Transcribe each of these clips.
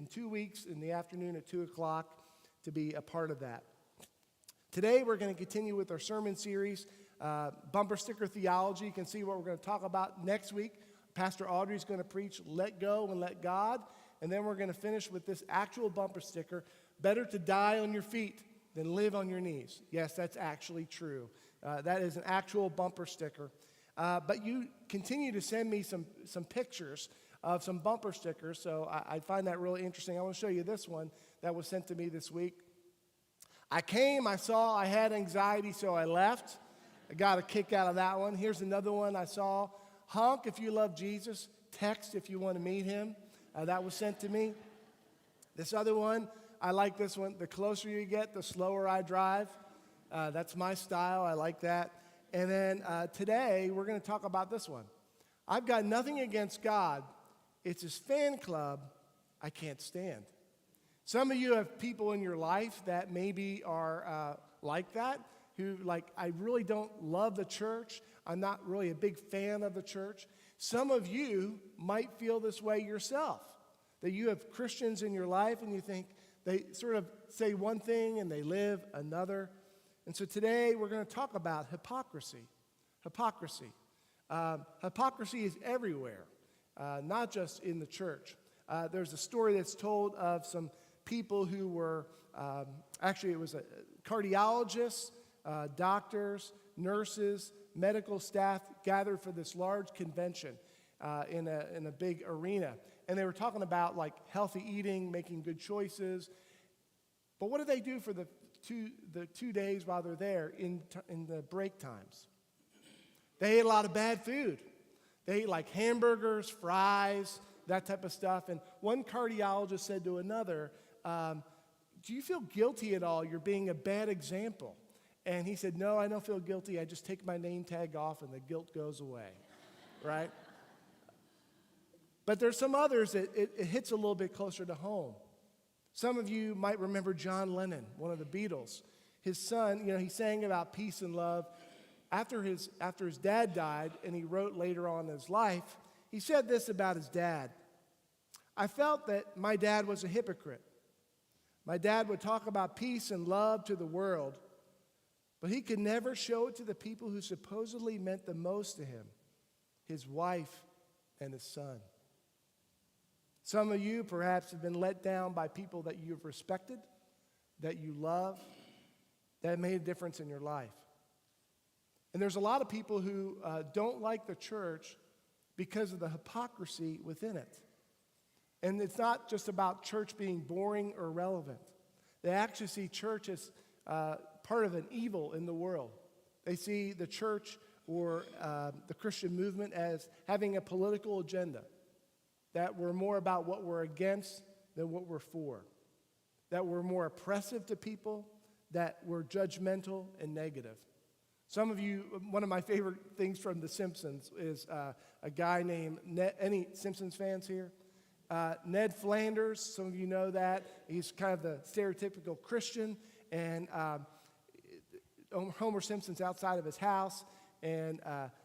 in 2 weeks in the afternoon at 2 o'clock to be a part of that. Today we're going to continue with our sermon series, Bumper Sticker Theology. You can see what we're going to talk about next week. Pastor Audrey's going to preach Let Go and Let God. And then we're going to finish with this actual bumper sticker, better to die on your feet than live on your knees. Yes, that's actually true. That is an actual bumper sticker. But you continue to send me some pictures of some bumper stickers, so I find that really interesting. I want to show you this one that was sent to me this week. I came, I saw, I had anxiety, so I left. I got a kick out of that one. Here's another one I saw. Honk if you love Jesus. Text if you want to meet him. That was sent to me. This other one, I like this one. The closer you get, the slower I drive. That's my style. I like that. And then today, we're going to talk about this one. I've got nothing against God. It's his fan club I can't stand. Some of you have people in your life that maybe are like that, who I really don't love the church. I'm not really a big fan of the church. Some of you might feel this way yourself, that you have Christians in your life and you think they sort of say one thing and they live another. And so today we're going to talk about hypocrisy. Hypocrisy. Hypocrisy is everywhere, not just in the church. There's a story that's told of some people who were, actually it was cardiologists, doctors, nurses, medical staff gathered for this large convention in a big arena. And they were talking about healthy eating, making good choices. But what do they do for the 2 days while they're there in the break times? They ate a lot of bad food. They ate hamburgers, fries, that type of stuff. And one cardiologist said to another, do you feel guilty at all? You're being a bad example. And he said, no, I don't feel guilty. I just take my name tag off and the guilt goes away, right? But there's some others that it hits a little bit closer to home. Some of you might remember John Lennon, one of the Beatles. His son, he sang about peace and love. After his dad died, and he wrote later on in his life, he said this about his dad. I felt that my dad was a hypocrite. My dad would talk about peace and love to the world, but he could never show it to the people who supposedly meant the most to him, his wife and his son. Some of you perhaps have been let down by people that you've respected, that you love, that made a difference in your life. And there's a lot of people who don't like the church because of the hypocrisy within it. And it's not just about church being boring or irrelevant. They actually see church as part of an evil in the world. They see the church or the Christian movement as having a political agenda, that we're more about what we're against than what we're for, that we're more oppressive to people, that we're judgmental and negative. Some of you, one of my favorite things from The Simpsons is a guy named Ned. Any Simpsons fans here? Ned Flanders, some of you know that. He's kind of the stereotypical Christian, and Homer Simpson's outside of his house, and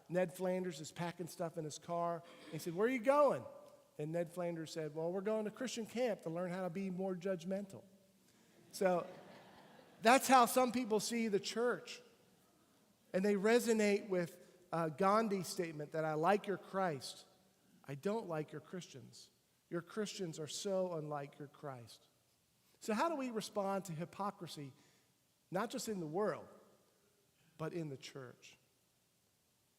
Ned Flanders is packing stuff in his car. He said, where are you going? And Ned Flanders said, well, we're going to Christian camp to learn how to be more judgmental. So that's how some people see the church. And they resonate with Gandhi's statement that I like your Christ. I don't like your Christians. Your Christians are so unlike your Christ. So how do we respond to hypocrisy, not just in the world, but in the church?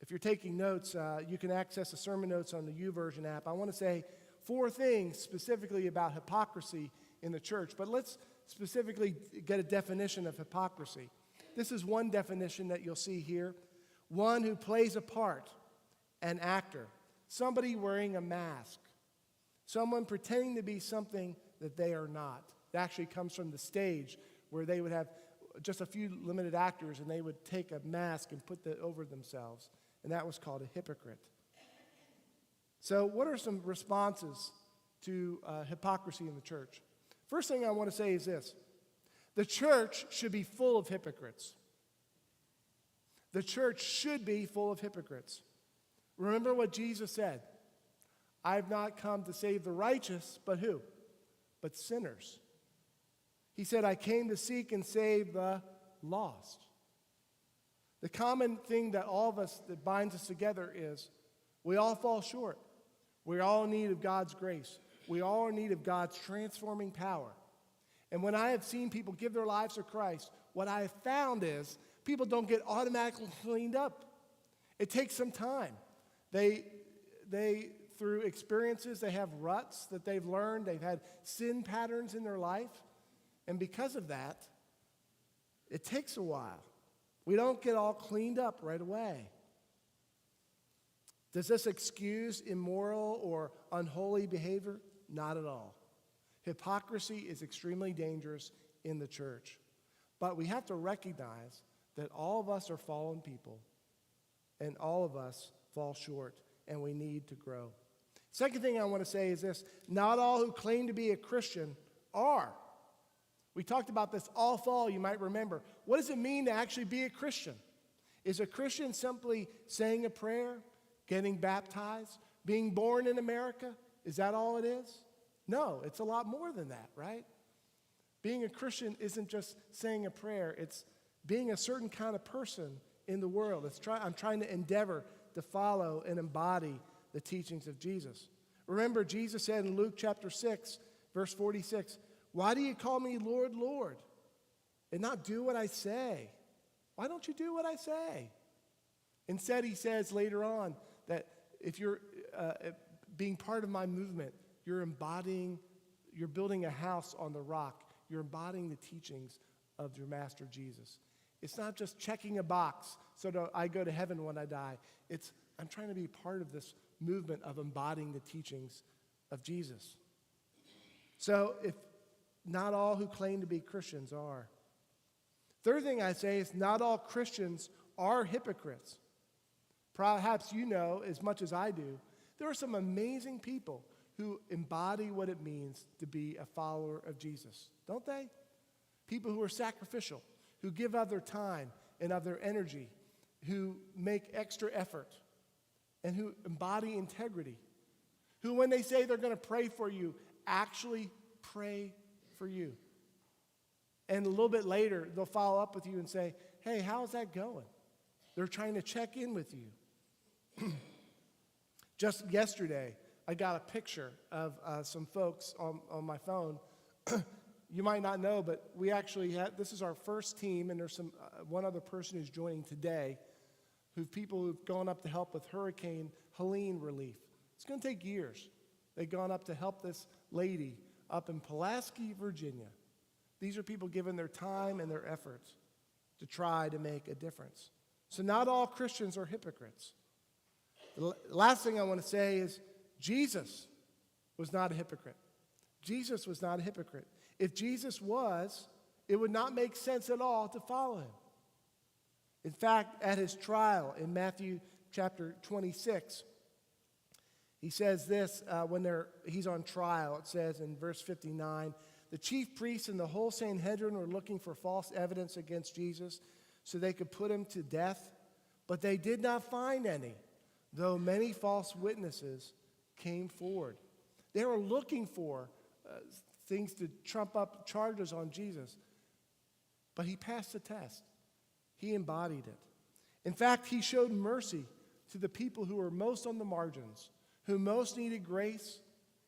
If you're taking notes, you can access the sermon notes on the YouVersion app. I want to say 4 things specifically about hypocrisy in the church, but let's specifically get a definition of hypocrisy. This is one definition that you'll see here. One who plays a part, an actor, somebody wearing a mask, someone pretending to be something that they are not. It actually comes from the stage where they would have just a few limited actors and they would take a mask and put that over themselves. And that was called a hypocrite. So what are some responses to hypocrisy in the church? First thing I want to say is this. The church should be full of hypocrites. The church should be full of hypocrites. Remember what Jesus said. I have not come to save the righteous, but who? but sinners. He said, I came to seek and save the lost. The common thing that all of us, that binds us together is we all fall short. We're all in need of God's grace. We all are in need of God's transforming power. And when I have seen people give their lives to Christ, what I have found is people don't get automatically cleaned up. It takes some time. They through experiences, they have ruts that they've learned. They've had sin patterns in their life. And because of that, it takes a while. We don't get all cleaned up right away. Does this excuse immoral or unholy behavior? Not at all. Hypocrisy is extremely dangerous in the church. But we have to recognize that all of us are fallen people, and all of us fall short, and we need to grow. Second thing I want to say is this: not all who claim to be a Christian are. We talked about this all fall, you might remember. What does it mean to actually be a Christian? Is a Christian simply saying a prayer, getting baptized, being born in America? Is that all it is? No, it's a lot more than that, right? Being a Christian isn't just saying a prayer. It's being a certain kind of person in the world. I'm trying to endeavor to follow and embody the teachings of Jesus. Remember, Jesus said in Luke chapter 6, verse 46, why do you call me Lord, Lord, and not do what I say? Why don't you do what I say? Instead, he says later on that if you're being part of my movement, you're building a house on the rock. You're embodying the teachings of your master Jesus. It's not just checking a box so that I go to heaven when I die. I'm trying to be part of this movement of embodying the teachings of Jesus. So if not all who claim to be Christians are. Third thing I say is not all Christians are hypocrites. Perhaps you know as much as I do, there are some amazing people who embody what it means to be a follower of Jesus, don't they? People who are sacrificial, who give of their time and of their energy, who make extra effort, and who embody integrity, who when they say they're going to pray for you, actually pray for you. And a little bit later, they'll follow up with you and say, hey, how's that going? They're trying to check in with you. Just yesterday, I got a picture of some folks on my phone. You might not know, but we actually this is our first team, and there's one other person who's joining today, people who've gone up to help with Hurricane Helene relief. It's going to take years. They've gone up to help this lady up in Pulaski, Virginia. These are people giving their time and their efforts to try to make a difference. So not all Christians are hypocrites. The last thing I want to say is Jesus was not a hypocrite. Jesus was not a hypocrite. If Jesus was, it would not make sense at all to follow him. In fact, at his trial in Matthew chapter 26, he says this when he's on trial. It says in verse 59, the chief priests and the whole Sanhedrin were looking for false evidence against Jesus so they could put him to death, but they did not find any, though many false witnesses came forward. They were looking for things to trump up charges on Jesus, but he passed the test. He embodied it. In fact, he showed mercy to the people who were most on the margins, who most needed grace.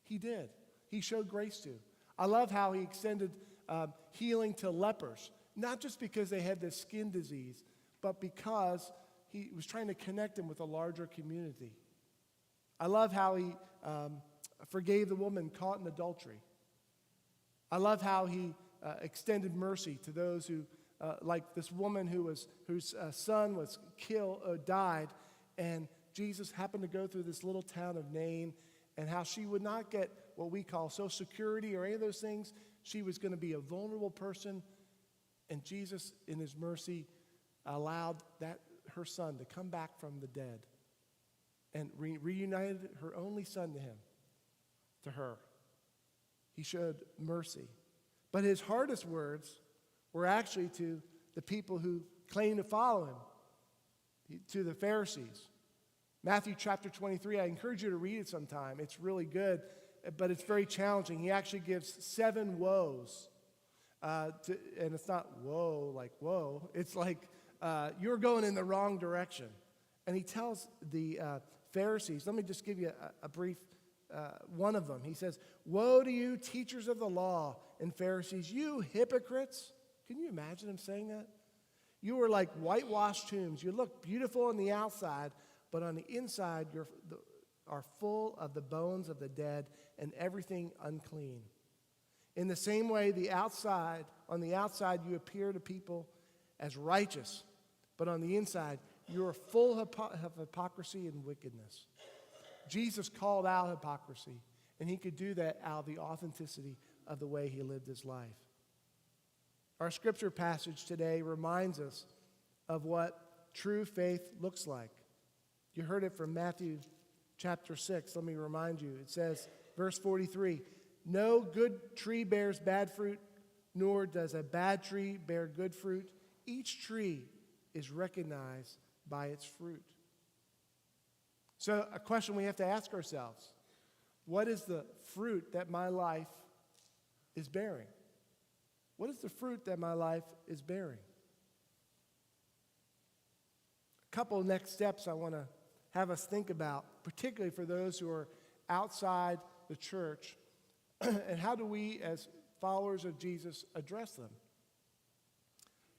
He did. He showed grace to. I love how he extended healing to lepers, not just because they had this skin disease, but because he was trying to connect them with a larger community. I love how he forgave the woman caught in adultery. I love how he extended mercy to those who, like this woman whose son was died, and Jesus happened to go through this little town of Nain, and how she would not get what we call Social Security or any of those things. She was going to be a vulnerable person, and Jesus, in his mercy, allowed her son to come back from the dead and reunited her only son to her. He showed mercy. But his hardest words were actually to the people who claimed to follow him, to the Pharisees. Matthew chapter 23, I encourage you to read it sometime. It's really good. but it's very challenging. He actually gives 7 woes. And it's not woe like whoa. It's like you're going in the wrong direction. And he tells the Pharisees, let me just give you a brief one of them. He says, "Woe to you, teachers of the law and Pharisees, you hypocrites." Can you imagine him saying that? You are like whitewashed tombs. You look beautiful on the outside, but on the inside you are full of the bones of the dead and everything unclean. In the same way, on the outside you appear to people as righteous, but on the inside you are full of hypocrisy and wickedness. Jesus called out hypocrisy, and he could do that out of the authenticity of the way he lived his life. Our scripture passage today reminds us of what true faith looks like. You heard it from Matthew chapter 6. Let me remind you. It says, verse 43, "No good tree bears bad fruit, nor does a bad tree bear good fruit. Each tree is recognized by its fruit." So a question we have to ask ourselves, what is the fruit that my life is bearing? What is the fruit that my life is bearing? A couple of next steps I want to have us think about, particularly for those who are outside the church, and how do we as followers of Jesus address them?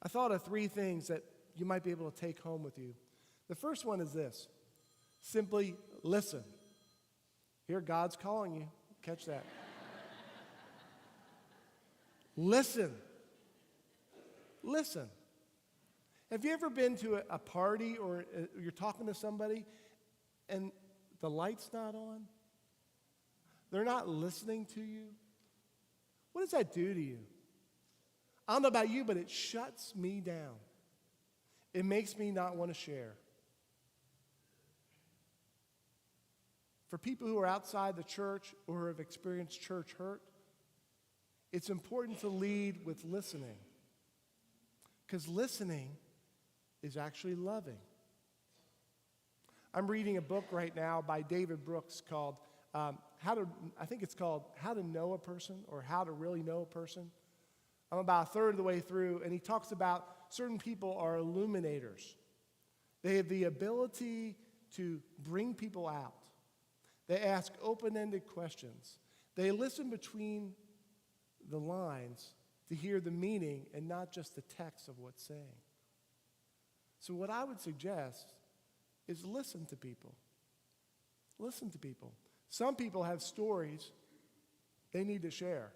I thought of 3 things that you might be able to take home with you. The first one is this: simply listen. Here, God's calling you. Catch that. Listen. Listen. Have you ever been to a party or you're talking to somebody and the light's not on? They're not listening to you? What does that do to you? I don't know about you, but it shuts me down. It makes me not want to share. For people who are outside the church or have experienced church hurt, it's important to lead with listening. Because listening is actually loving. I'm reading a book right now by David Brooks called, How to Know a Person, or How to Really Know a Person. I'm about a third of the way through, and he talks about certain people are illuminators. They have the ability to bring people out. They ask open-ended questions. They listen between the lines to hear the meaning and not just the text of what's saying. So what I would suggest is listen to people. Listen to people. Some people have stories they need to share.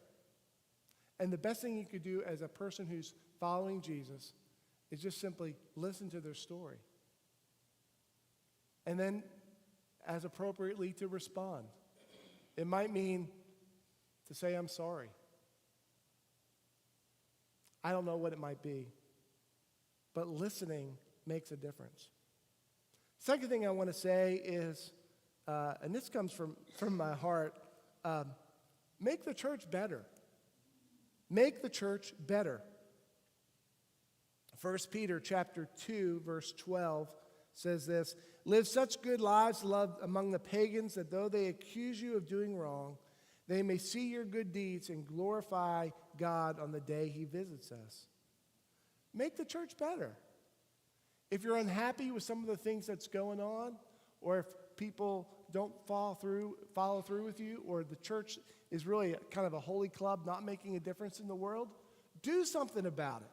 And the best thing you could do as a person who's following Jesus is just simply listen to their story. And then, as appropriately, to respond. It might mean to say, "I'm sorry." I don't know what it might be, but listening makes a difference. Second thing I want to say is, and this comes from my heart, make the church better. Make the church better. 1 Peter chapter 2, verse 12 says this: "Live such good lives, loved among the pagans, that though they accuse you of doing wrong, they may see your good deeds and glorify God on the day he visits us." Make the church better. If you're unhappy with some of the things that's going on, or if people don't follow through with you, or the church is really kind of a holy club not making a difference in the world, do something about it.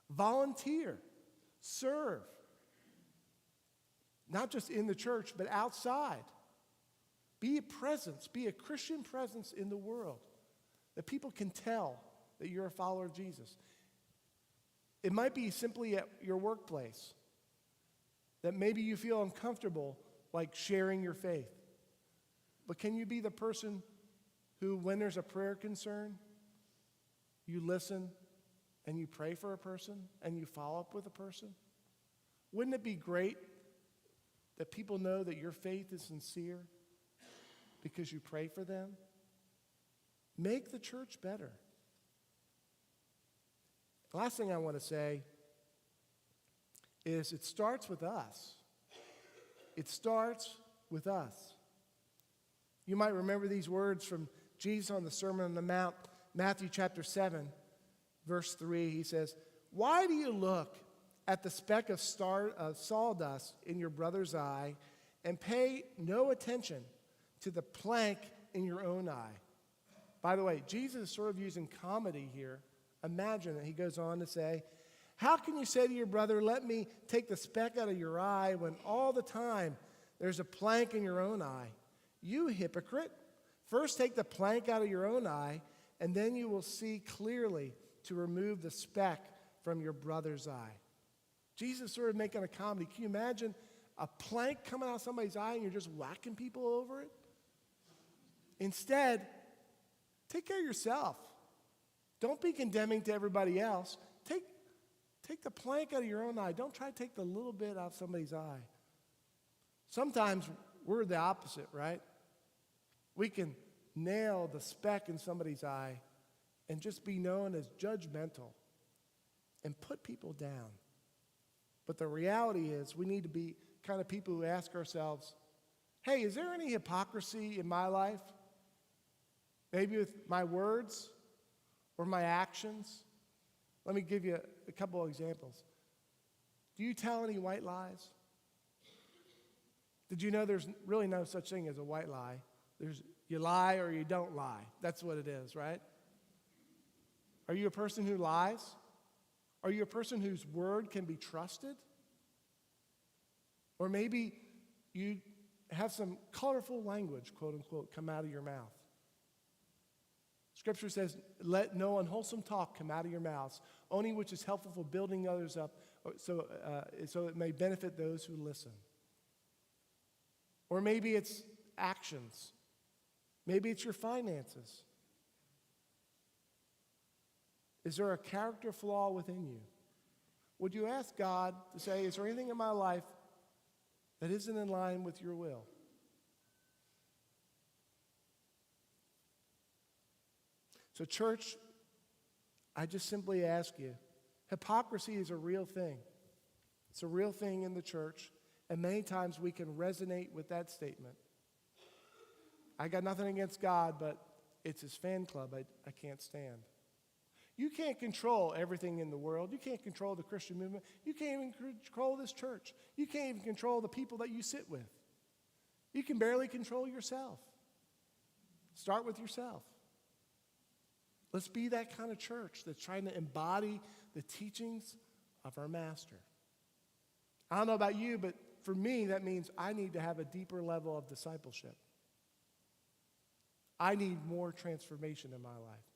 Volunteer. Serve. Not just in the church, but outside. Be a presence. Be a Christian presence in the world that people can tell that you're a follower of Jesus. It might be simply at your workplace that maybe you feel uncomfortable like sharing your faith. But can you be the person who, when there's a prayer concern, you listen and you pray for a person and you follow up with a person? Wouldn't it be great that people know that your faith is sincere because you pray for them? Make the church better. The last thing I want to say is it starts with us. It starts with us. You might remember these words from Jesus on the Sermon on the Mount, Matthew chapter 7, verse 3. He says, "Why do you look at the speck of sawdust in your brother's eye and pay no attention to the plank in your own eye?" By the way, Jesus is sort of using comedy here. Imagine that he goes on to say, "How can you say to your brother, 'Let me take the speck out of your eye,' when all the time there's a plank in your own eye? You hypocrite! First take the plank out of your own eye, and then you will see clearly to remove the speck from your brother's eye." Jesus is sort of making a comedy. Can you imagine a plank coming out of somebody's eye and you're just whacking people over it? Instead, take care of yourself. Don't be condemning to everybody else. Take the plank out of your own eye. Don't try to take the little bit out of somebody's eye. Sometimes we're the opposite, right? We can nail the speck in somebody's eye and just be known as judgmental and put people down. But the reality is we need to be kind of people who ask ourselves, hey, is there any hypocrisy in my life? Maybe with my words or my actions? Let me give you a couple of examples. Do you tell any white lies? Did you know there's really no such thing as a white lie? You lie or you don't lie. That's what it is, right? Are you a person who lies? Are you a person whose word can be trusted? Or maybe you have some colorful language, quote unquote, come out of your mouth. Scripture says, "Let no unwholesome talk come out of your mouths, only which is helpful for building others up, so it may benefit those who listen." Or maybe it's actions. Maybe it's your finances. Is there a character flaw within you? Would you ask God to say, is there anything in my life that isn't in line with your will? So church, I just simply ask you, hypocrisy is a real thing. It's a real thing in the church, and many times we can resonate with that statement. I got nothing against God, but it's his fan club I can't stand. You can't control everything in the world. You can't control the Christian movement. You can't even control this church. You can't even control the people that you sit with. You can barely control yourself. Start with yourself. Let's be that kind of church that's trying to embody the teachings of our Master. I don't know about you, but for me, that means I need to have a deeper level of discipleship. I need more transformation in my life.